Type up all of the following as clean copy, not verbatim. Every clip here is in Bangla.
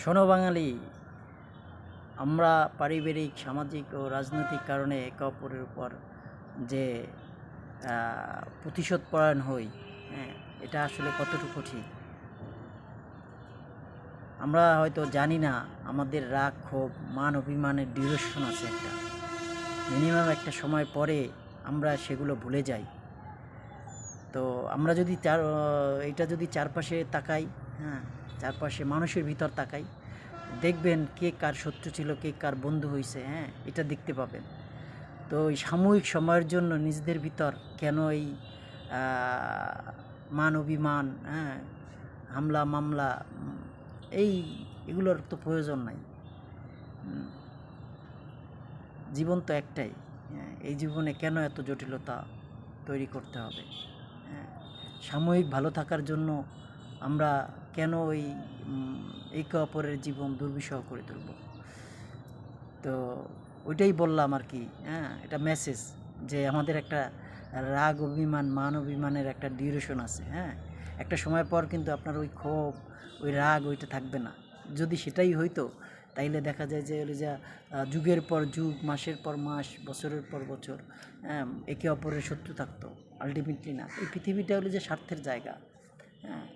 শোনো বাঙালি, আমরা পারিবারিক, সামাজিক ও রাজনৈতিক কারণে একে অপরের উপর যে প্রতিশোধ পরায়ণ হই, হ্যাঁ, এটা আসলে কতটুকু ঠিক আমরা হয়তো জানি না। আমাদের রাগ, ক্ষোভ, মান অভিমানের ডিউরেশন আছে একটা মিনিমাম একটা সময় পরে আমরা সেগুলো ভুলে যাই। তো আমরা যদি এটা যদি চারপাশে তাকাই, হ্যাঁ, চারপাশে মানুষের ভিতর তাকাই, দেখবেন কে কার শত্রু ছিল, কে কার বন্ধু হয়েছে, হ্যাঁ, এটা দেখতে পাবেন। তো এই সাময়িক সময়ের জন্য নিজেদের ভিতর কেন এই মান অভিমান, হ্যাঁ, হামলা মামলা, এই এগুলোর তো প্রয়োজন নাই। জীবন তো একটাই, হ্যাঁ, এই জীবনে কেন এত জটিলতা তৈরি করতে হবে? হ্যাঁ, সাময়িক ভালো থাকার জন্য আমরা কেন ওই একে অপরের জীবন দুর্বিষহ করে তুলব? তো ওইটাই বললাম আর কি। হ্যাঁ, এটা মেসেজ যে আমাদের একটা রাগ অভিমান, মান অভিমানের একটা ডিউরেশন আছে। হ্যাঁ, একটা সময় পর কিন্তু আপনার ওই ক্ষোভ, ওই রাগ ওইটা থাকবে না। যদি সেটাই হইতো তাইলে দেখা যায় যে ওই যা যুগের পর যুগ, মাসের পর মাস, বছরের পর বছর, হ্যাঁ, একে অপরের শত্রু থাকতো। আলটিমেটলি না, এই পৃথিবীটা হলো যে স্বার্থের জায়গা। হ্যাঁ,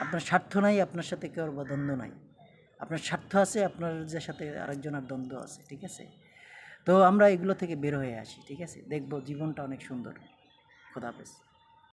আপনার স্বার্থ নাই, আপনার সাথে কেউ বা দ্বন্দ্ব নাই। আপনার স্বার্থ আছে, আপনার যে সাথে আরেকজনের দ্বন্দ্ব আছে, ঠিক আছে? তো আমরা এগুলো থেকে বের হয়ে আসি, ঠিক আছে? দেখব জীবনটা অনেক সুন্দর। খোদা হাফেজ।